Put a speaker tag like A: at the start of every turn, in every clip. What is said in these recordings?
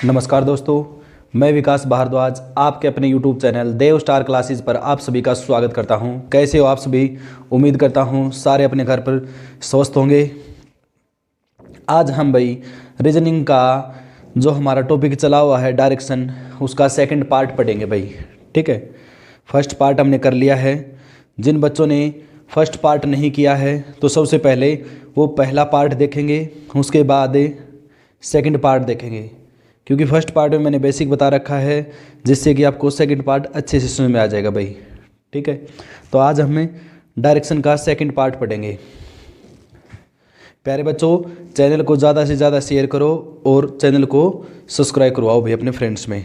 A: नमस्कार दोस्तों, मैं विकास भारद्वाज आपके अपने यूट्यूब चैनल देव स्टार क्लासेस पर आप सभी का स्वागत करता हूं। कैसे हो आप सभी? उम्मीद करता हूं सारे अपने घर पर स्वस्थ होंगे। आज हम भाई रीजनिंग का जो हमारा टॉपिक चला हुआ है डायरेक्शन, उसका सेकंड पार्ट पढ़ेंगे भाई। ठीक है, फर्स्ट पार्ट हमने कर लिया है। जिन बच्चों ने फर्स्ट पार्ट नहीं किया है तो सबसे पहले वो पहला पार्ट देखेंगे, उसके बाद सेकंड पार्ट देखेंगे, क्योंकि फर्स्ट पार्ट में मैंने बेसिक बता रखा है जिससे कि आपको सेकंड पार्ट अच्छे से समझ में आ जाएगा भाई। ठीक है, तो आज हमें डायरेक्शन का सेकंड पार्ट पढ़ेंगे। प्यारे बच्चों, चैनल को ज़्यादा से ज़्यादा शेयर करो और चैनल को सब्सक्राइब करवाओ भाई अपने फ्रेंड्स में।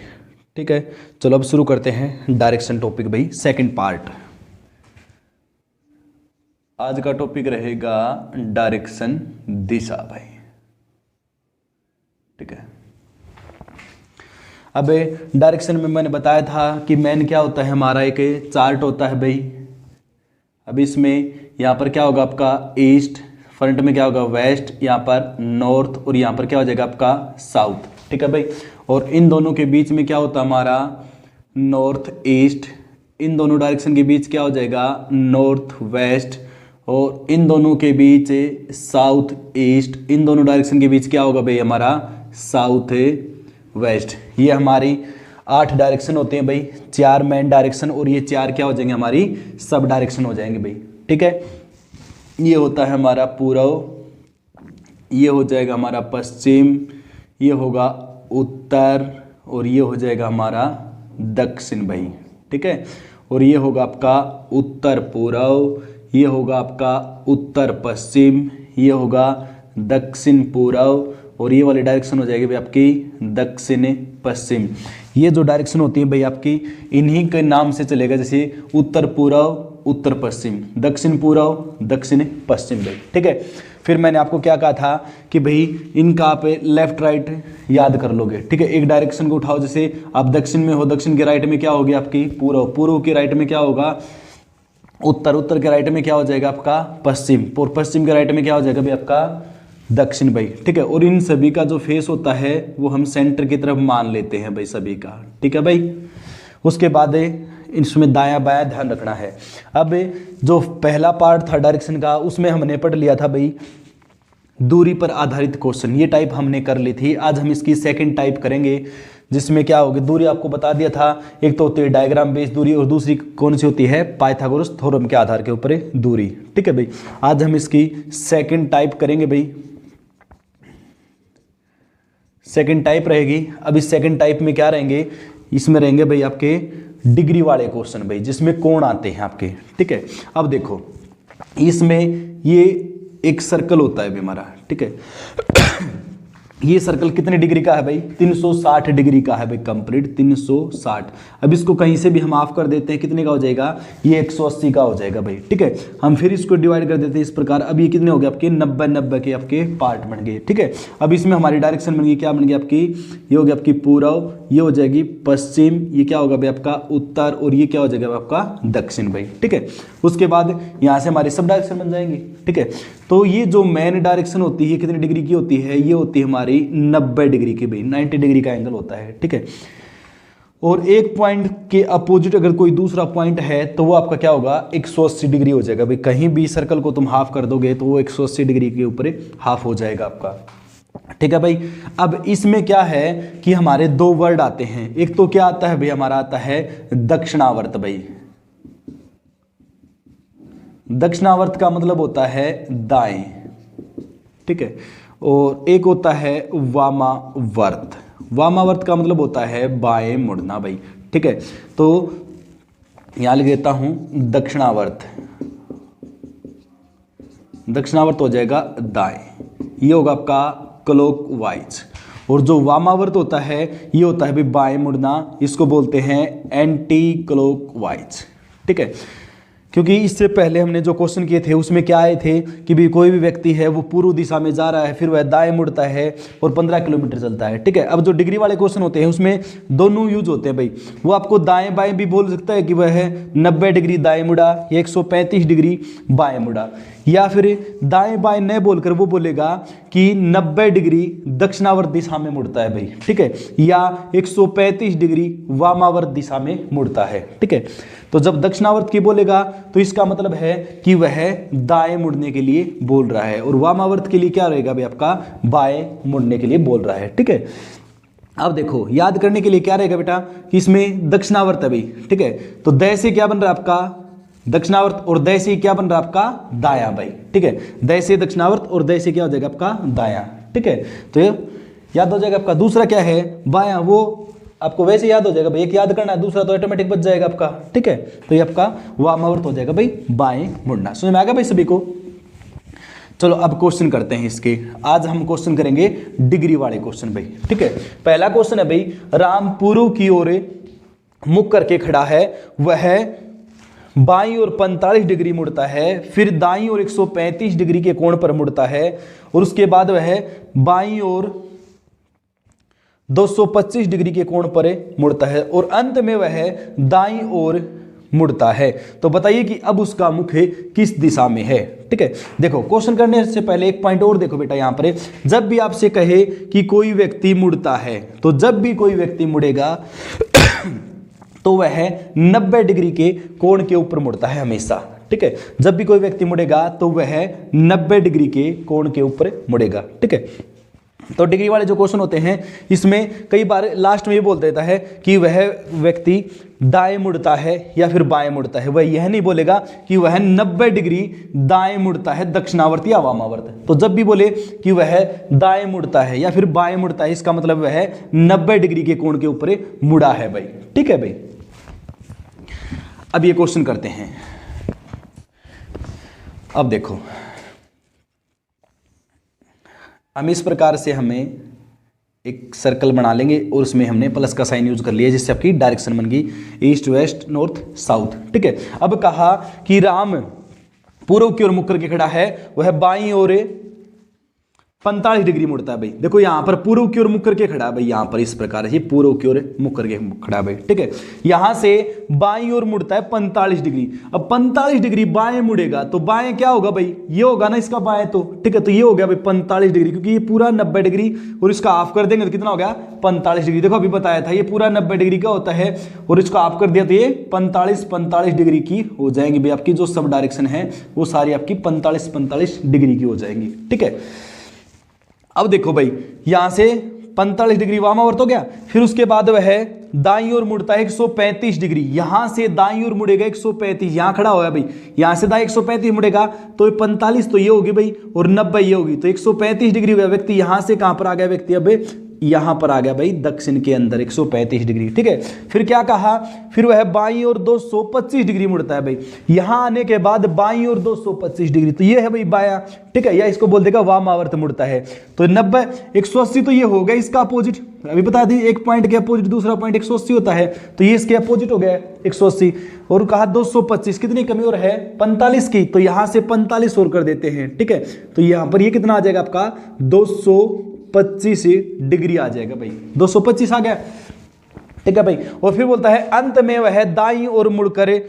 A: ठीक है, चलो अब शुरू करते हैं डायरेक्शन टॉपिक भाई, सेकंड पार्ट। आज का टॉपिक रहेगा डायरेक्शन, दिशा भाई। ठीक है, अब डायरेक्शन में मैंने बताया था कि मेन क्या होता है, हमारा एक चार्ट होता है भाई। अब इसमें यहाँ पर क्या होगा आपका ईस्ट, फ्रंट में क्या होगा वेस्ट, यहाँ पर नॉर्थ और यहाँ पर क्या हो जाएगा आपका साउथ। ठीक है भाई, और इन दोनों के बीच में क्या होता है हमारा नॉर्थ ईस्ट, इन दोनों डायरेक्शन के बीच क्या हो जाएगा नॉर्थ वेस्ट, और इन दोनों के बीच साउथ ईस्ट, इन दोनों डायरेक्शन के बीच क्या होगा भाई हमारा साउथ वेस्ट। ये हमारी 8 डायरेक्शन होते हैं भाई, 4 मेन डायरेक्शन और ये 4 क्या हो जाएंगे हमारी सब डायरेक्शन हो जाएंगे भाई। ठीक है, ये होता है हमारा पूर्व, ये हो जाएगा हमारा पश्चिम, ये होगा उत्तर और ये हो जाएगा हमारा दक्षिण भाई। ठीक है, और ये होगा आपका उत्तर पूर्व, ये होगा आपका उत्तर पश्चिम, ये होगा दक्षिण पूर्व और ये वाली डायरेक्शन हो जाएगी भाई आपकी दक्षिण पश्चिम। ये जो डायरेक्शन होती है भाई आपकी इन्हीं के नाम से चलेगा, जैसे उत्तर पूर्व उत्तर पश्चिम, दक्षिण पूर्व दक्षिण पश्चिम भाई। ठीक है, फिर मैंने आपको क्या कहा था कि भाई इनका आप लेफ्ट राइट याद कर लोगे। ठीक है, एक डायरेक्शन को उठाओ, जैसे आप दक्षिण में हो, दक्षिण के राइट में क्या होगी आपकी पूर्व, पूर्व के राइट में क्या होगा उत्तर, उत्तर के राइट में क्या हो जाएगा आपका पश्चिम, और पश्चिम के राइट में क्या हो जाएगा भाई आपका दक्षिण भाई। ठीक है, और इन सभी का जो फेस होता है वो हम सेंटर की तरफ मान लेते हैं भाई सभी का। ठीक है भाई, उसके बाद इसमें दायां बायां ध्यान रखना है। अब जो पहला पार्ट था डायरेक्शन का उसमें हमने पढ़ लिया था भाई दूरी पर आधारित क्वेश्चन, ये टाइप हमने कर ली थी। आज हम इसकी सेकंड टाइप करेंगे जिसमें क्या होगी दूरी आपको बता दिया था, एक तो होती है डायग्राम बेस्ड दूरी और दूसरी कौन सी होती है पाइथागोरस थ्योरम के आधार के ऊपर दूरी। ठीक है भाई, आज हम इसकी सेकंड टाइप करेंगे भाई, सेकंड टाइप रहेगी। अब इस सेकंड टाइप में क्या रहेंगे, इसमें रहेंगे भाई आपके डिग्री वाले क्वेश्चन भाई, जिसमें कोण आते हैं आपके। ठीक है, अब देखो इसमें ये एक सर्कल होता है भाई हमारा। ठीक है, ये सर्कल कितने डिग्री का है भाई 360 डिग्री का है भाई, कंप्लीट 360। अब इसको कहीं से भी हम ऑफ कर देते हैं, कितने का हो जाएगा ये 180 का हो जाएगा भाई। ठीक है, हम फिर इसको डिवाइड कर देते हैं इस प्रकार। अब ये कितने हो गए आपके 90 के आपके पार्ट बन गए। ठीक है, अब इसमें हमारी डायरेक्शन बन गई, क्या बन गई आपकी, ये हो गया आपकी पूर्व, ये हो जाएगी पश्चिम, ये क्या होगा भाई आपका उत्तर और ये क्या हो जाएगा आपका दक्षिण भाई। ठीक है, उसके बाद यहाँ से हमारी सब डायरेक्शन बन जाएंगी। ठीक है, तो ये जो मेन डायरेक्शन होती है कितनी डिग्री की होती है, ये होती है हमारी 90 डिग्री की भाई, 90 डिग्री का एंगल होता है। ठीक है, और एक पॉइंट के अपोजिट अगर कोई दूसरा पॉइंट है तो वो आपका क्या होगा 180 डिग्री हो जाएगा भाई। कहीं भी सर्कल को तुम हाफ कर दोगे तो वो 180 डिग्री के ऊपर हाफ हो जाएगा आपका। ठीक है भाई, अब इसमें क्या है कि हमारे 2 वर्ड आते हैं, एक तो क्या आता है भाई हमारा आता है दक्षिणावर्त भाई, दक्षिणावर्त का मतलब होता है दाएं। ठीक है, और एक होता है वामावर्त, वामावर्त का मतलब होता है बाएं मुड़ना भाई। ठीक है, तो यहां लिख देता हूं दक्षिणावर्त, दक्षिणावर्त हो जाएगा दाएं, ये होगा आपका क्लॉकवाइज, और जो वामावर्त होता है ये होता है भाई बाएं मुड़ना, इसको बोलते हैं एंटी क्लॉकवाइज। ठीक है, क्योंकि इससे पहले हमने जो क्वेश्चन किए थे उसमें क्या आए थे कि भी कोई भी व्यक्ति है वो पूर्व दिशा में जा रहा है, फिर वह दाएं मुड़ता है और 15 किलोमीटर चलता है। ठीक है, अब जो डिग्री वाले क्वेश्चन होते हैं उसमें दोनों यूज होते हैं भाई, वो आपको दाएं बाएं भी बोल सकता है कि वह 90 डिग्री दाएं मुड़ा या 135 डिग्री बाएं मुड़ा, या फिर दाएं बाएं न बोलकर वो बोलेगा कि 90 डिग्री दक्षिणावर्त दिशा में मुड़ता है भाई, ठीक है, या 135 डिग्री वामावर्त दिशा में मुड़ता है, ठीक है। तो जब दक्षिणावर्त की बोलेगा तो इसका मतलब है कि वह दाएं मुड़ने के लिए बोल रहा है, और वामावर्त के लिए क्या रहेगा भाई आपका, बाएं मुड़ने के लिए बोल रहा है, ठीक है। अब देखो याद करने के लिए क्या रहेगा बेटा कि इसमें दक्षिणावर्त है भाई, ठीक है, तो दै से क्या बन रहा है आपका दक्षिणावर्त, और दै से क्या बन रहा है आपका दायां भाई, ठीक है, दै से दक्षिणावर्त और दै से क्या हो जाएगा आपका दायां, ठीक है। तो ये याद हो जाएगा आपका। दूसरा क्या है बायां, वो आपको वैसे याद हो जाएगा भाई, एक याद करना है, दूसरा तो ऑटोमेटिक बच जाएगा आपका, ठीक है। तो ये आपका वामावर्त हो जाएगा भाई, बाएं मुड़ना। समझ में आ गया भाई सभी को। चलो अब क्वेश्चन करते हैं इसके। आज हम क्वेश्चन करेंगे डिग्री वाले क्वेश्चन भाई, ठीक है। पहला क्वेश्चन है भाई, राम पूर्व की ओर मुख करके खड़ा है, वह बाईं ओर 45 डिग्री मुड़ता है, फिर दाईं ओर 135 डिग्री के कोण पर मुड़ता है, और उसके बाद वह बाईं ओर 225 डिग्री के कोण पर मुड़ता है, और अंत में वह दाईं ओर मुड़ता है। तो बताइए कि अब उसका मुख किस दिशा में है, ठीक है। देखो क्वेश्चन करने से पहले एक पॉइंट और देखो बेटा, यहां पर जब भी आपसे कहे कि कोई व्यक्ति मुड़ता है, तो जब भी कोई व्यक्ति मुड़ेगा तो वह 90 डिग्री के कोण के ऊपर मुड़ता है हमेशा, ठीक है। जब भी कोई व्यक्ति मुड़ेगा तो वह 90 डिग्री के कोण के ऊपर मुड़ेगा, ठीक है। तो डिग्री वाले जो क्वेश्चन होते हैं इसमें कई बार लास्ट में ये बोल देता है कि वह व्यक्ति दाएं मुड़ता है या फिर बाएं मुड़ता है, वह यह नहीं बोलेगा कि वह 90 डिग्री दाएं मुड़ता है दक्षिणावर्त या वामावर्त। तो जब भी बोले कि वह दाएं मुड़ता है या फिर बाएं मुड़ता है, इसका मतलब वह 90 डिग्री के कोण के ऊपर मुड़ा है भाई, ठीक है भाई। अब ये क्वेश्चन करते हैं। अब देखो हम इस प्रकार से हमें एक सर्कल बना लेंगे और उसमें हमने प्लस का साइन यूज कर लिया, जिससे आपकी डायरेक्शन बन गई ईस्ट वेस्ट नॉर्थ साउथ, ठीक है। अब कहा कि राम पूर्व की ओर मुख करके खड़ा है, वह बाईं ओर 45 डिग्री मुड़ता है भाई। देखो यहां पर पूर्व की ओर मुख करके खड़ा है भाई, यहां पर इस प्रकार से पूर्व की ओर मुख करके खड़ा है भाई, ठीक है। यहां से बाईं ओर मुड़ता है 45 डिग्री। अब 45 डिग्री बाएं मुड़ेगा तो बाएं क्या होगा भाई, ये होगा ना इसका बाएं, तो ठीक है। तो ये हो गया भाई 45 डिग्री, क्योंकि ये पूरा 90 डिग्री और इसका हाफ कर देंगे तो कितना हो गया 45 डिग्री। देखो अभी बताया था ये पूरा 90 डिग्री का होता है और इसको हाफ कर दिया तो ये 45 डिग्री की हो जाएंगी भाई। आपकी जो सब डायरेक्शन है वो सारी आपकी 45 डिग्री की हो जाएंगी, ठीक है। अब देखो भाई यहां से 45 डिग्री वामावर्त हो गया, फिर उसके बाद वह दाईं ओर मुड़ता है 135 डिग्री। यहां से दाईं ओर मुड़ेगा 135, यहां खड़ा हुआ है भाई, यहां से दाईं 135 मुड़ेगा तो 45 तो ये होगी भाई और 90 ये होगी, तो 135 डिग्री हुआ व्यक्ति। यहां से कहां पर आ गया व्यक्ति, अब यहां पर आ गया भाई दक्षिण के अंदर 135 डिग्री, ठीक है। फिर क्या कहा, फिर वह बाईं ओर 225 डिग्री मुड़ता है भाई। यहां आने के बाद बाईं ओर 225 डिग्री, तो ये है भाई बायां, ठीक है, या इसको बोल देगा वामावर्त मुड़ता है। तो 90 180 तो ये हो गया इसका अपोजिट। अभी बता दी एक पॉइंट के अपोजिट दूसरा पॉइंट 180 होता है, तो ये इसके अपोजिट हो गया 180। और कहा 225 कितनी कमी और है 45 की, तो यहां से 45 और कर देते हैं, ठीक है। तो यहां पर ये कितना आ जाएगा आपका 225 डिग्री आ जाएगा भाई, 225 आ गया, ठीक है भाई। और फिर बोलता है अंत में वह दाईं ओर मुड़कर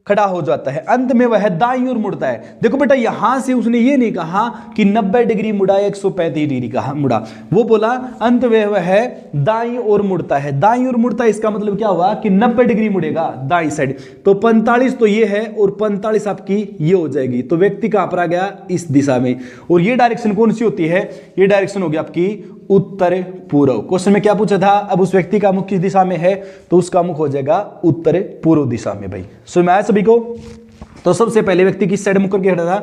A: खड़ा हो जाता है, अंत में वह दाईं ओर मुड़ता है। देखो बेटा यहां से उसने ये नहीं कहा कि 90 डिग्री मुड़ा 135 डिग्री कहा मुड़ा, वो बोला अंत में वह दाईं ओर मुड़ता है। दाईं ओर मुड़ता है इसका मतलब क्या हुआ कि 90 डिग्री मुड़ेगा दाईं साइड, तो 45 तो ये है और 45 आपकी ये हो जाएगी। तो व्यक्ति कहां पर आ गया इस दिशा में, और ये डायरेक्शन कौन सी होती है, ये डायरेक्शन होगी आपकी उत्तर पूर्व। क्वेश्चन में क्या पूछा था, अब उस व्यक्ति का मुख किस दिशा में है, तो उसका मुख हो जाएगा उत्तर पूर्व दिशा में भाई। समझ में आया सभी को। तो सबसे पहले व्यक्ति किस साइड मुख करके खड़ा था,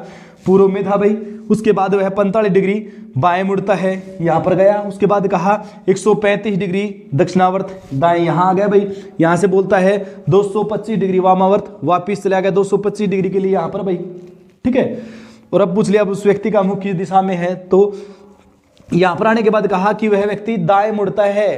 A: पूर्व में था भाई। उसके बाद वह 45 डिग्री बाएं मुड़ता है, यहां पर गया। उसके बाद कहा 135 डिग्री दक्षिणावर्त दाएं, यहां आ गया भाई। यहां से बोलता है 225 डिग्री वामावर्त, वापिस चला गया 225 डिग्री के लिए यहां पर भाई, ठीक है। और अब पूछ लिया अब उस व्यक्ति का मुख किस दिशा में है, तो यहां पर आने के बाद कहा कि वह व्यक्ति दाएं मुड़ता है,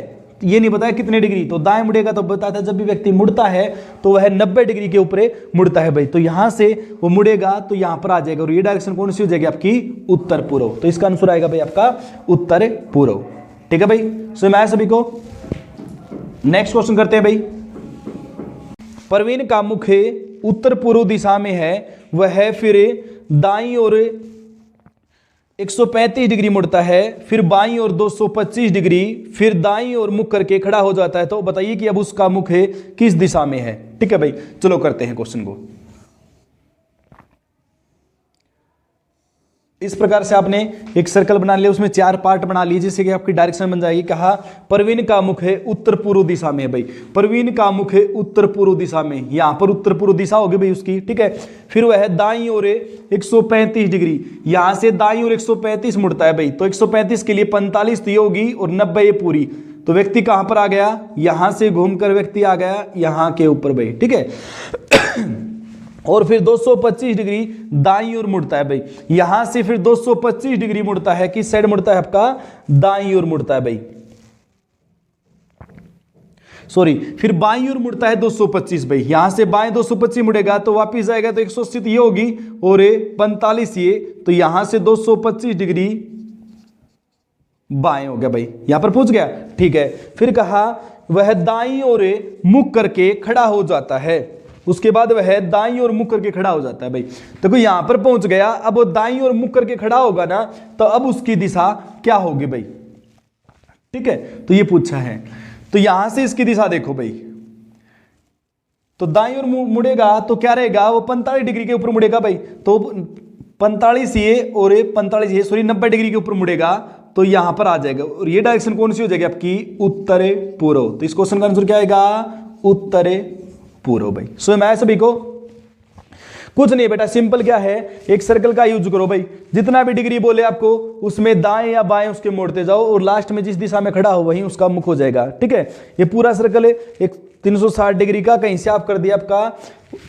A: ये नहीं बताया कितने डिग्री, तो दाएं मुड़ेगा तो बताया था जब भी व्यक्ति मुड़ता है तो वह 90 डिग्री के ऊपर मुड़ता है भाई। तो यहां से वो मुड़ेगा तो यहां पर आ जाएगा, और ये डायरेक्शन कौन सी हो जाएगी आपकी उत्तर पूर्व। तो इसका आंसर आएगा भाई आपका उत्तर पूर्व, ठीक है भाई। समझ में आया सभी को। नेक्स्ट क्वेश्चन करते हैं भाई। प्रवीण का मुख उत्तर पूर्व दिशा में है, वह फिर दाईं ओर 135 डिग्री मुड़ता है, फिर बाईं ओर 225 डिग्री, फिर दाईं ओर मुख करके खड़ा हो जाता है। तो बताइए कि अब उसका मुख है किस दिशा में है। ठीक है भाई, चलो करते हैं क्वेश्चन को। इस प्रकार से आपने एक सर्कल बना लिया, उसमें 4 पार्ट बना लिए, जिससे कि आपकी डायरेक्शन बन जाएगी। कहा प्रवीण का मुख है उत्तर पूर्व दिशा में है भाई, प्रवीण का मुख है उत्तर पूर्व दिशा में, यहां पर उत्तर पूर्व दिशा होगी भाई उसकी। ठीक है, फिर वह दाईं ओर 135 डिग्री, यहां से दाईं ओर 135 मुड़ता है भाई। तो 135 के लिए 45 तो ये होगी और 90 ये पूरी। तो व्यक्ति कहां पर आ गया, यहां से घूमकर व्यक्ति आ गया यहां के ऊपर भाई। ठीक है, और फिर 225 डिग्री दाईं ओर मुड़ता है भाई, यहां से फिर 225 डिग्री मुड़ता है, किस साइड मुड़ता है आपका, दाईं ओर मुड़ता है भाई, सॉरी, फिर बाईं ओर मुड़ता है 225 भाई, यहां से बाएं 225 मुड़ेगा तो वापिस आएगा तो 180 ये होगी और 45 ये, तो यहां से 225 डिग्री बाएं हो गया भाई, यहां पर पहुंच गया। ठीक है, फिर कहा वह दाईं ओर मुख करके खड़ा हो जाता है, उसके बाद वह दाईं ओर मुख करके खड़ा हो जाता है भाई। देखो यहां पर पहुंच गया, अब वो दाईं ओर मुख करके खड़ा होगा ना, तो अब उसकी दिशा क्या होगी भाई। ठीक है, तो ये पूछा है, तो यहां से इसकी दिशा देखो भाई, तो दाईं ओर मुड़ेगा तो क्या रहेगा, वो 45 डिग्री के ऊपर मुड़ेगा भाई। तो 45 ये और 45 ये, सॉरी 90 डिग्री के ऊपर मुड़ेगा, तो यहां पर आ जाएगा। और ये डायरेक्शन कौन सी हो जाएगी आपकी, उत्तर पूर्व। तो इस क्वेश्चन का आंसर क्या आएगा, उत्तर पूर्व भाई। सो मैं सभी को कुछ नहीं बेटा, सिंपल क्या है, एक सर्कल का यूज करो भाई, जितना भी डिग्री बोले आपको उसमें दाएं या बाएं उसके मोड़ते जाओ, और लास्ट में जिस दिशा में खड़ा हो वहीं उसका मुख हो जाएगा। ठीक है, ये पूरा सर्कल है एक 360 डिग्री का, कहीं से आप कर दिया आपका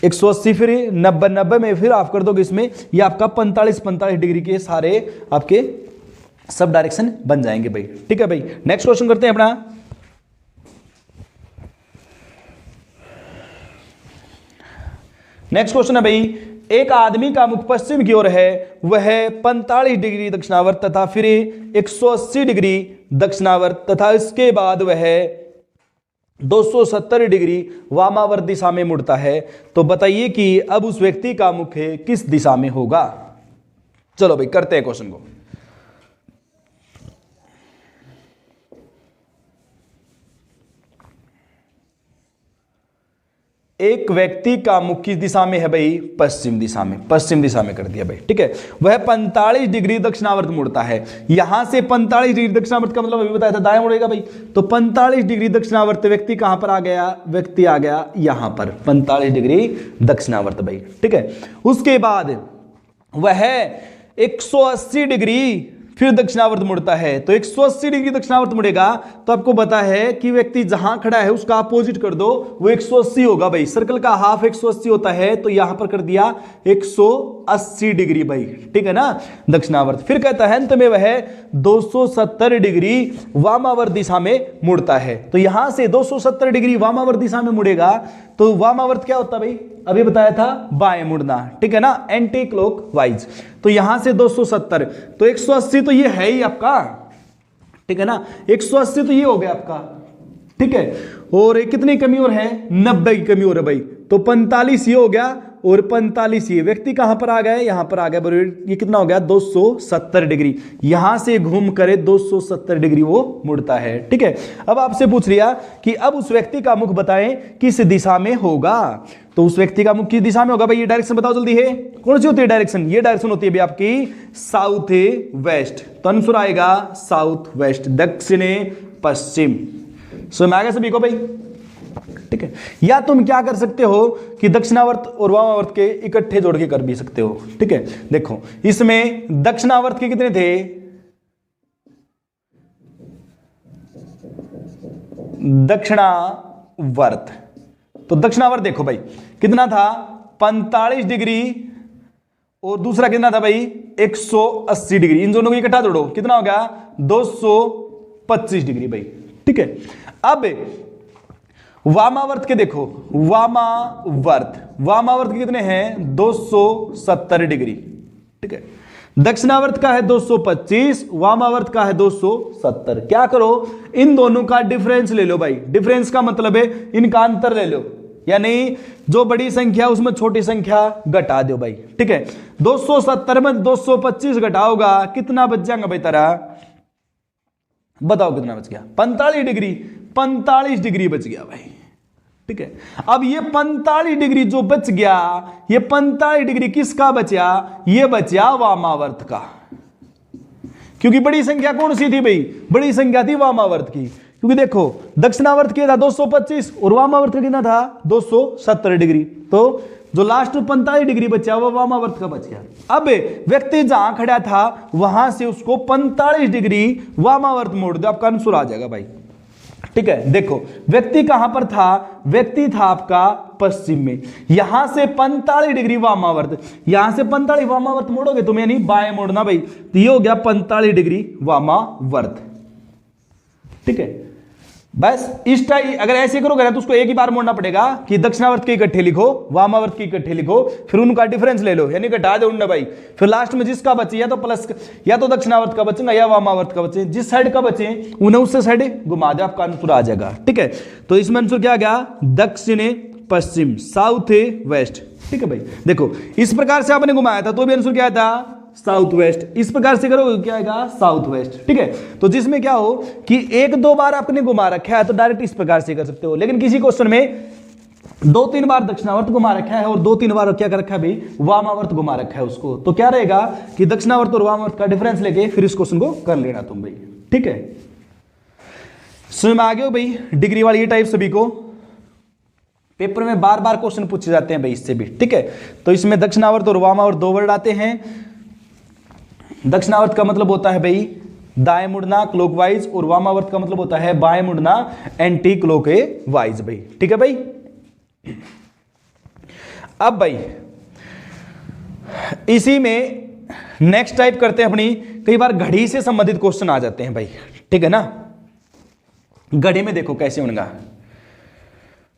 A: 180, फिर 90 में फिर आप कर दोगे इसमें, ये आपका 45 डिग्री के सारे आपके सब डायरेक्शन बन जाएंगे भाई। ठीक है भाई, नेक्स्ट क्वेश्चन करते हैं अपना। नेक्स्ट क्वेश्चन है भाई, एक आदमी का मुख पश्चिम की ओर है, वह 45 डिग्री दक्षिणावर्त तथा फिर 180 डिग्री दक्षिणावर्त तथा इसके बाद वह 270 डिग्री वामावर्त दिशा में मुड़ता है। तो बताइए कि अब उस व्यक्ति का मुख किस दिशा में होगा। चलो भाई करते हैं क्वेश्चन को। एक व्यक्ति का मुख किस दिशा में है भाई, पश्चिम दिशा में, पश्चिम दिशा में कर दिया भाई। ठीक है, वह 45 डिग्री दक्षिणावर्त मुड़ता है, यहां से 45 डिग्री दक्षिणावर्त का मतलब अभी बताया था दाएं मुड़ेगा भाई। तो 45 डिग्री दक्षिणावर्त व्यक्ति कहां पर आ गया, व्यक्ति आ गया यहां पर 45 डिग्री दक्षिणावर्त भाई। ठीक है, उसके बाद वह 180 डिग्री फिर दक्षिणावर्त मुड़ता है। तो 180 डिग्री दक्षिणावर्त मुड़ेगा, तो आपको पता है कि व्यक्ति जहां खड़ा है उसका अपोजिट कर दो, वो 180 होगा भाई। सर्कल का हाफ 180 होता है, तो यहां पर कर दिया 180 डिग्री भाई। ठीक है ना, दक्षिणावर्त। फिर कहता है अंत में वह 270 डिग्री वामावर्त दिशा में मुड़ता है। तो यहां से 270 डिग्री वामावर्त दिशा में मुड़ेगा, तो वामावर्त क्या होता भाई, अभी बताया था बाएं मुड़ना। ठीक है ना, एंटी क्लॉकवाइज। तो यहां से 270, तो 180 तो ये है ही आपका। ठीक है ना, 180 तो ये हो गया आपका। ठीक है, और कितनी कमी और है, 90 की कमी और है भाई। तो 45 ये हो गया और 45 ये, व्यक्ति कहां पर आ गए, यहां पर आ गया। ये कितना हो गया, 270 डिग्री। यहां से घूम कर 270 डिग्री वो मुड़ता है। ठीक है, अब आपसे पूछ लिया कि अब उस व्यक्ति का मुख बताएं किस दिशा में होगा। तो उस व्यक्ति का मुख किस दिशा में होगा भाई, ये डायरेक्शन बताओ जल्दी है, कौन सी होती है डायरेक्शन, ये डायरेक्शन होती है भाई आपकी साउथ वेस्ट। तो आंसर आएगा साउथ वेस्ट, दक्षिण पश्चिम। समझ में आ गया सभी को भाई। ठीक है, या तुम क्या कर सकते हो कि दक्षिणावर्त और वामावर्त के इकट्ठे जोड़ के कर भी सकते हो। ठीक है, देखो इसमें दक्षिणावर्त के कितने थे, दक्षिणावर्त, तो दक्षिणावर्त देखो भाई कितना था, 45 डिग्री, और दूसरा कितना था भाई 180 डिग्री। इन दोनों को इकट्ठा जोड़ो, कितना हो गया 225 डिग्री भाई। ठीक है, अब वामावर्त के देखो, वामावर्त के कितने हैं 270 डिग्री। ठीक है, दक्षिणावर्त का है 225, वामावर्त का है 270। क्या करो, इन दोनों का डिफरेंस ले लो भाई। डिफरेंस का मतलब है इनका अंतर ले लो। यानी जो बड़ी संख्या उसमें छोटी संख्या घटा दो भाई। ठीक है, 270 में 225 घटाओगा कितना बच जाएगा भाई तेरा, बताओ कितना बच गया, 45 डिग्री, 45 डिग्री बच गया भाई। ठीक है, अब ये 45 डिग्री जो बच गया, ये 45 डिग्री किसका बचा, ये बचा वामावर्त का, क्योंकि बड़ी संख्या कौन सी थी भाई, बड़ी संख्या थी वामावर्त की। क्योंकि देखो दक्षिणावर्त क्या था 225 और वामावर्त का कितना था 270 डिग्री, तो जो लास्ट 45 डिग्री बचा वो वामावर्त का बच गया। अब व्यक्ति जहां खड़ा था वहां से उसको 45 डिग्री वामावर्त मोड़ दो, आपका आंसर आ जाएगा भाई। ठीक है, देखो व्यक्ति कहां पर था, व्यक्ति था आपका पश्चिम में, यहां से 45 डिग्री वामावर्त, यहां से 45 वामावर्त मोड़ोगे तुम, यानी बाएं मोड़ना भाई, तो ये हो गया 45 डिग्री वामावर्त। ठीक है, बस इस टाइप अगर ऐसे करोगे ना तो उसको एक ही बार मोड़ना पड़ेगा कि दक्षिणावर्त के इकट्ठे लिखो, वामावर्त के इकट्ठे लिखो, फिर उनका डिफरेंस ले लो, यानी घटा दो उन्हें भाई, फिर लास्ट में जिसका बचे या तो प्लस, या तो दक्षिणावर्त का बचेगा या वामावर्त का बचे, जिस साइड का बचे उन्हें उससे साइड घुमा दो, आपका आंसर आ जाएगा। ठीक है, तो इसमें आंसर क्या आ गया, दक्षिण पश्चिम, साउथ वेस्ट। ठीक है भाई, देखो इस प्रकार से आपने घुमाया था तो भी आंसर क्या था साउथ वेस्ट, इस प्रकार से करोगे क्या आएगा साउथ वेस्ट। ठीक है, तो जिसमें क्या हो कि एक दो बार आपने घुमा रखा है तो डायरेक्ट इस प्रकार से कर सकते हो, लेकिन किसी क्वेश्चन में 2-3 बार दक्षिणावर्त घुमा रखा है और 2-3 बार क्या कर रखा है भाई, वामावर्त घुमा रखा है उसको, तो क्या रहेगा कि दक्षिणावर्त और वामावर्त का डिफरेंस लेके फिर इस क्वेश्चन को कर लेना तुम भाई। ठीक है, समझ में आ गया भाई, डिग्री वाली ये टाइप सभी को पेपर में बार बार क्वेश्चन पूछे जाते हैं भाई इससे भी। ठीक है, तो इसमें दक्षिणावर्त और वामावर्त दो वर्ड आते हैं। दक्षिणावर्त का मतलब होता है भाई दाएं मुड़ना क्लॉकवाइज, और वामावर्त का मतलब होता है बाएं मुड़ना एंटी क्लॉकवाइज भाई। ठीक है भाई, अब भाई इसी में नेक्स्ट टाइप करते हैं अपनी, कई बार घड़ी से संबंधित क्वेश्चन आ जाते हैं भाई। ठीक है ना, घड़ी में देखो कैसे होगा,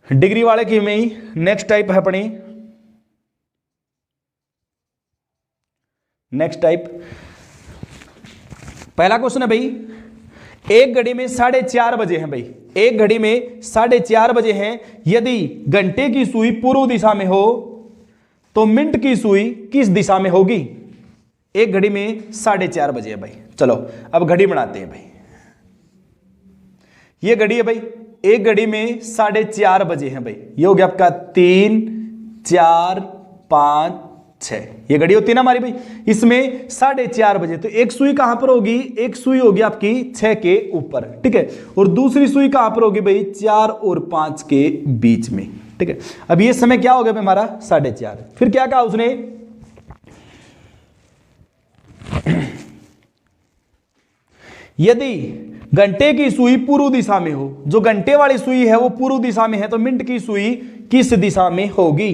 A: डिग्री वाले की में ही नेक्स्ट टाइप है अपनी, नेक्स्ट टाइप पहला क्वेश्चन है भाई, एक घड़ी में 4:30 बजे हैं भाई, एक घड़ी में 4:30 बजे हैं, यदि घंटे की सुई पूर्व दिशा में हो तो मिनट की सुई किस दिशा में होगी। एक घड़ी में 4:30 बजे है भाई, चलो अब घड़ी बनाते हैं भाई, ये घड़ी है भाई, एक घड़ी में 4:30 बजे हैं भाई, ये हो गया आपका 3, 4, 5, 6, ये घड़ी होती है ना हमारी भाई, इसमें 4:30 बजे, तो एक सुई कहां पर होगी, एक सुई होगी आपकी 6 के ऊपर। ठीक है, और दूसरी सुई कहां पर होगी भाई 4 और 5 के बीच में। ठीक है, अब ये समय क्या हो गया हमारा 4:30, फिर क्या कहा उसने, यदि घंटे की सुई पूर्व दिशा में हो, जो घंटे वाली सुई है वो पूर्व दिशा में है, तो मिनट की सुई किस दिशा में होगी।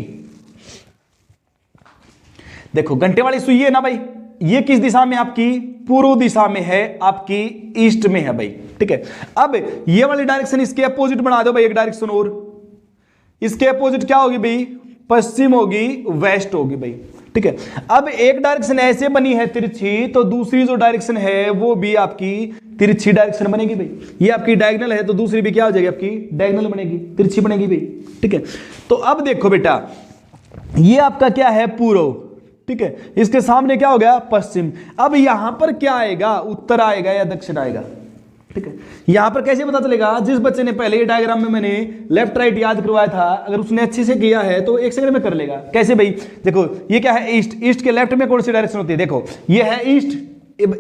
A: देखो घंटे वाली सुई है ना भाई, ये किस दिशा में, आपकी पूर्व दिशा में है, आपकी ईस्ट में है भाई। ठीक है, अब ये वाली डायरेक्शन इसके अपोजिट बना दो भाई, एक डायरेक्शन और, इसके अपोजिट क्या होगी भाई, पश्चिम होगी, वेस्ट होगी भाई। ठीक है, अब एक डायरेक्शन ऐसे बनी है तिरछी, तो दूसरी जो डायरेक्शन है वो भी आपकी तिरछी डायरेक्शन बनेगी भाई, ये आपकी डायगोनल है तो दूसरी भी क्या हो जाएगी, आपकी डायगोनल बनेगी, तिरछी बनेगी भाई। ठीक है, तो अब देखो बेटा ये आपका क्या है पूर्व, ठीक है, इसके सामने क्या हो गया पश्चिम, अब यहां पर क्या आएगा, उत्तर आएगा या दक्षिण आएगा। ठीक है, यहां पर कैसे पता चलेगा, जिस बच्चे ने पहले ये डायग्राम में मैंने लेफ्ट राइट याद करवाया था, अगर उसने अच्छे से किया है तो एक सेकंड में कर लेगा। कैसे भाई, देखो ये क्या है ईस्ट, ईस्ट के लेफ्ट में कौन सी डायरेक्शन होती है, देखो ये है ईस्ट,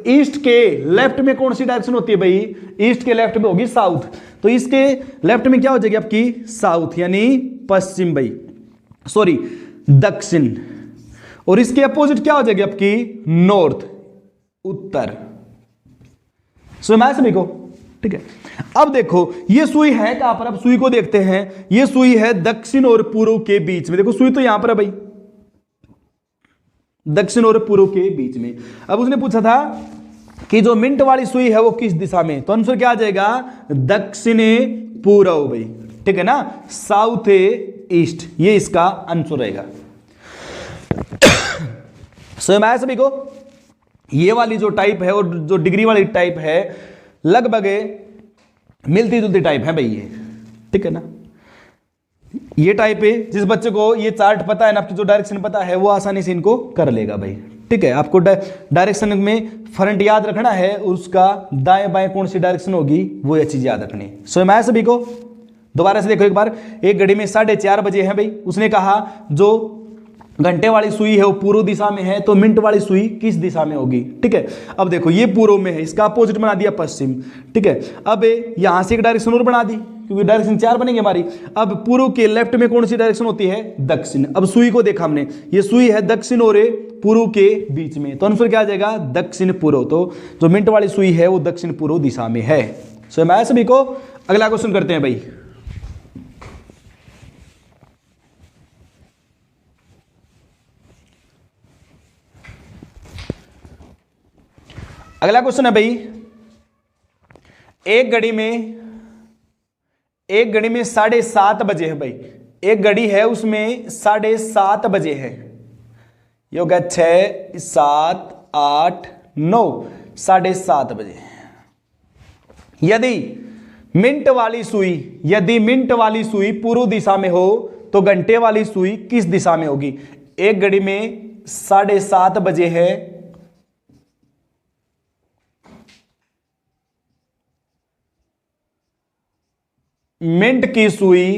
A: ईस्ट के लेफ्ट में कौन सी डायरेक्शन होती है भाई, ईस्ट के लेफ्ट में होगी साउथ, तो इसके लेफ्ट में क्या हो जाएगी आपकी साउथ यानी पश्चिम भाई, सॉरी दक्षिण, और इसके अपोजिट क्या हो जाएगी आपकी नॉर्थ, उत्तर। समझ सभी को। ठीक है, अब देखो ये सुई है कहां पर, अब सुई को देखते हैं, ये सुई है दक्षिण और पूर्व के बीच में, देखो सुई तो यहां पर है भाई, दक्षिण और पूर्व के बीच में। अब उसने पूछा था कि जो मिनट वाली सुई है वो किस दिशा में, तो आंसर क्या आ जाएगा दक्षिण पूर्व भाई। ठीक है ना, साउथ ईस्ट, ये इसका आंसर रहेगा। समझ आया सभी को, ये वाली जो टाइप है और जो डिग्री वाली टाइप है लगभग मिलती जुलती टाइप है भाई ये। ठीक है ना, ये टाइप है, जिस बच्चे को ये चार्ट पता है ना, आपकी जो डायरेक्शन पता है, वो आसानी से इनको कर लेगा भाई। ठीक है, आपको डायरेक्शन में फ्रंट याद रखना है, उसका दाएं बाएं कौन सी डायरेक्शन होगी वो ये चीज याद रखनी है। समझ में आया सभी को? दोबारा से देखो एक बार। एक घड़ी में 4:30 बजे है भाई, उसने कहा जो घंटे वाली सुई है वो पूर्व दिशा में है, तो मिनट वाली सुई किस दिशा में होगी? ठीक है, अब देखो ये पूर्व में है, इसका अपोजिट बना दिया पश्चिम। ठीक है, अब यहां से एक डायरेक्शन और बना दी, क्योंकि डायरेक्शन 4 बनेंगे हमारी। अब पूर्व के लेफ्ट में कौन सी डायरेक्शन होती है? दक्षिण। अब सुई को देखा हमने, ये सुई है दक्षिण और पूर्व के बीच में, तो आंसर क्या आ जाएगा? दक्षिण पूर्व। तो जो मिनट वाली सुई है वो दक्षिण पूर्व दिशा में है। समझ में आया सभी को? अगला क्वेश्चन करते हैं भाई। अगला क्वेश्चन है भाई, एक घड़ी में 7:30 बजे है भाई। एक घड़ी है उसमें 7:30 बजे है, ये हो गया 6, 7, 8, 9, 7:30 बजे। यदि मिनट वाली सुई पूर्व दिशा में हो तो घंटे वाली सुई किस दिशा में होगी? एक घड़ी में 7:30 बजे है, मिनट की सुई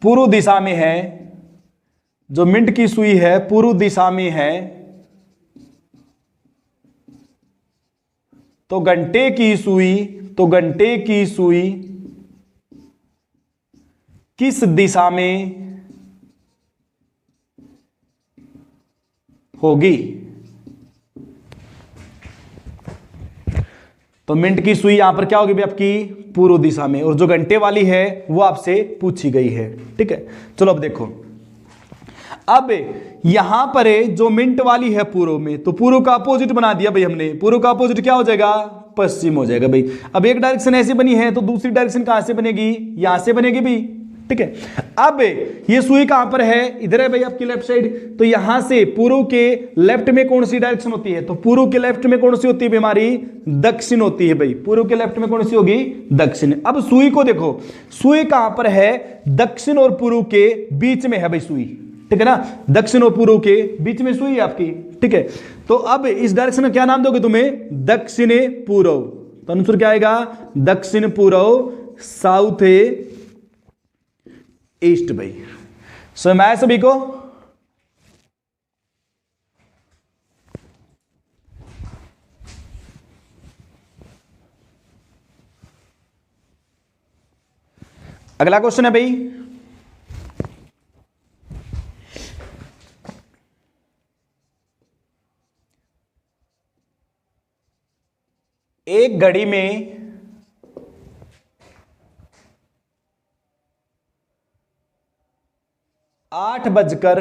A: पूर्व दिशा में है, जो मिनट की सुई है पूर्व दिशा में है, तो घंटे की सुई किस दिशा में होगी? तो मिनट की सुई यहां पर क्या होगी भाई? आपकी पूर्व दिशा में, और जो घंटे वाली है वो आपसे पूछी गई है। ठीक है, चलो अब देखो, अब यहां पर जो मिनट वाली है पूर्व में, तो पूर्व का अपोजिट बना दिया भाई हमने। पूर्व का अपोजिट क्या हो जाएगा? पश्चिम हो जाएगा भाई। अब एक डायरेक्शन ऐसी बनी है, तो दूसरी डायरेक्शन कहां से बनेगी? यहां से बनेगी भाई। ठीक है, अब ये सुई कहां पर है? इधर है भाई आपकी लेफ्ट साइड। तो यहां से पूर्व के लेफ्ट में कौन सी डायरेक्शन होती है? तो पूर्व के लेफ्ट में कौन सी होती है हमारी? दक्षिण होती है भाई। पूर्व के लेफ्ट में कौन सी होगी? दक्षिण। अब सुई को देखो, सुई कहां पर है? दक्षिण और पूर्व के बीच में है भाई सुई। ठीक है ना, दक्षिण और पूर्व के बीच में सुई है आपकी। ठीक है, तो अब इस डायरेक्शन का क्या नाम दोगे तुम्हें? दक्षिण पूर्व। तो आंसर क्या आएगा? दक्षिण पूर्व, साउथ ईस्ट भाई। समझ में आया सभी को? अगला क्वेश्चन है भाई, एक घड़ी में 8:20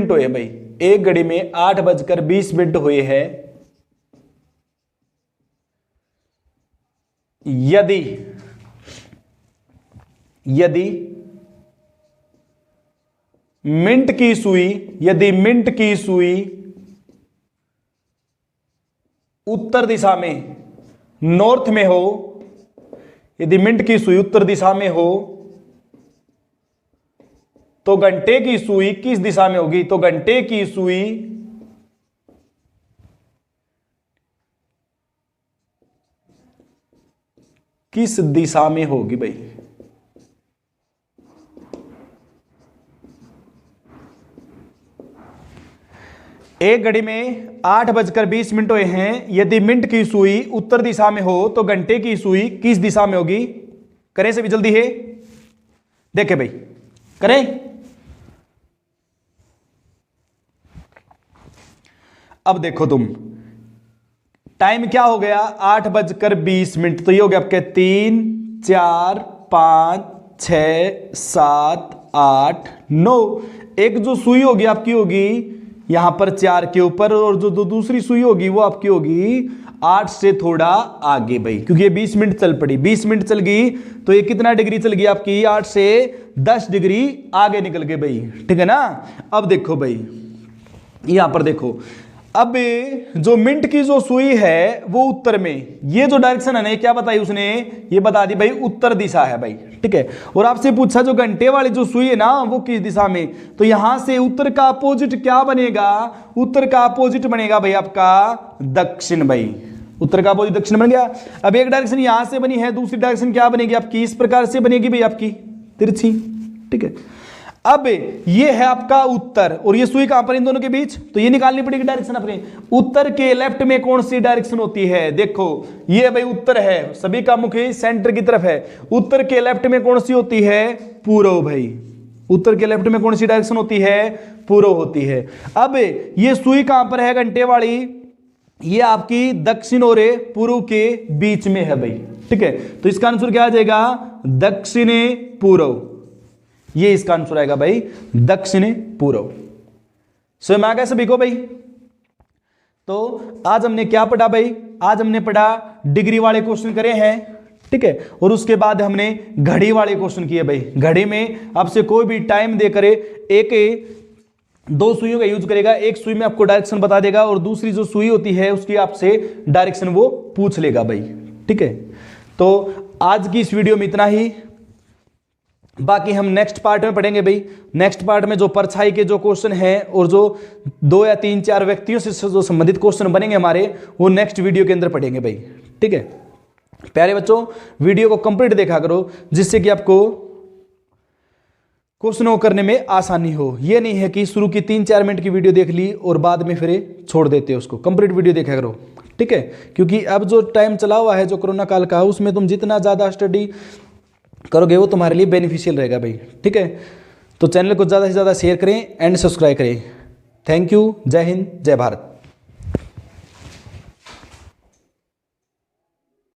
A: हुए भाई। एक घड़ी में 8:20 हुए हैं। यदि मिनट की सुई उत्तर दिशा में, नॉर्थ में हो, यदि मिनट की सुई उत्तर दिशा में हो तो घंटे की सुई किस दिशा में होगी? तो घंटे की सुई किस दिशा में होगी भाई? एक घड़ी में 8:20 हुए हैं। यदि मिनट की सुई उत्तर दिशा में हो तो घंटे की सुई किस दिशा में होगी? करें से भी जल्दी है, देखे भाई, करें। अब देखो तुम, टाइम क्या हो गया? 8:20। तो ये हो गया आपके 3, 4, 5, 6, 7, 8, 9। एक जो सुई होगी आपकी होगी यहां पर 4 के ऊपर, और जो दूसरी सुई होगी वो आपकी होगी 8 से थोड़ा आगे भाई, क्योंकि ये 20 मिनट चल पड़ी। 20 मिनट चल गई तो ये कितना डिग्री चल गई आपकी? 8 से 10 डिग्री आगे निकल गए भाई। ठीक है ना। अब देखो भाई, यहां पर देखो, अब जो मिंट की जो सुई है वो उत्तर में, ये जो डायरेक्शन है ना, क्या बताई उसने, ये बता दी भाई उत्तर दिशा है भाई, ठीक है। और आपसे पूछा जो घंटे वाली जो सुई है ना वो किस दिशा में, तो यहां से उत्तर का अपोजिट क्या बनेगा, उत्तर का अपोजिट बनेगा भाई आपका दक्षिण भाई, उत्तर का अपोजिट दक्षिण बन गया। अब एक डायरेक्शन यहां से बनी है, दूसरी डायरेक्शन क्या बनेगी आपकी, इस प्रकार से बनेगी भाई आपकी तिरछी, ठीक है। अब ये है आपका उत्तर और ये सुई कहां पर इन दोनों के बीच, तो ये निकालनी पड़ेगी डायरेक्शन अपने। उत्तर के लेफ्ट में कौन सी डायरेक्शन होती है, देखो ये भाई उत्तर है, सभी का मुख सेंटर की तरफ है, उत्तर के लेफ्ट में कौन सी होती है, पूर्व भाई, उत्तर के लेफ्ट में कौन सी डायरेक्शन होती है, पूर्व होती है। अब ये सुई कहां पर है घंटे वाली, ये आपकी दक्षिण और पूर्व के बीच में है भाई, ठीक है। तो इसका आंसर क्या आ जाएगा, दक्षिण पूर्व, ये इसका आंसर आएगा भाई दक्षिण पूर्व। समझ आ गया सभी को भाई। तो आज हमने क्या पढ़ा भाई, आज हमने पढ़ा डिग्री वाले क्वेश्चन करे हैं, ठीक है, और उसके बाद हमने घड़ी वाले क्वेश्चन किए भाई। घड़ी में आपसे कोई भी टाइम देकर एक दो सुइयों का यूज करेगा, एक सुई में आपको डायरेक्शन बता देगा और दूसरी जो सुई होती है उसकी आपसे डायरेक्शन वो पूछ लेगा भाई, ठीक है। तो आज की इस वीडियो में इतना ही, बाकी हम नेक्स्ट पार्ट में पढ़ेंगे भाई। नेक्स्ट पार्ट में जो परछाई के जो क्वेश्चन हैं और जो 2 या 3 4 व्यक्तियों से जो संबंधित क्वेश्चन बनेंगे हमारे, वो नेक्स्ट वीडियो के अंदर पढ़ेंगे भाई, ठीक है। प्यारे बच्चों, वीडियो को कंप्लीट देखा करो जिससे कि आपको क्वेश्चनों करने में आसानी हो। ये नहीं है कि शुरू की 3-4 मिनट की वीडियो देख ली और बाद में फिर छोड़ देते हो उसको, कंप्लीट वीडियो देखा करो, ठीक है। क्योंकि अब जो टाइम चला हुआ है जो कोरोना काल का, उसमें तुम जितना ज़्यादा स्टडी करोगे वो तुम्हारे लिए बेनिफिशियल रहेगा भाई, ठीक है। तो चैनल को ज़्यादा से ज़्यादा शेयर करें एंड सब्सक्राइब करें। थैंक यू, जय हिंद, जय भारत।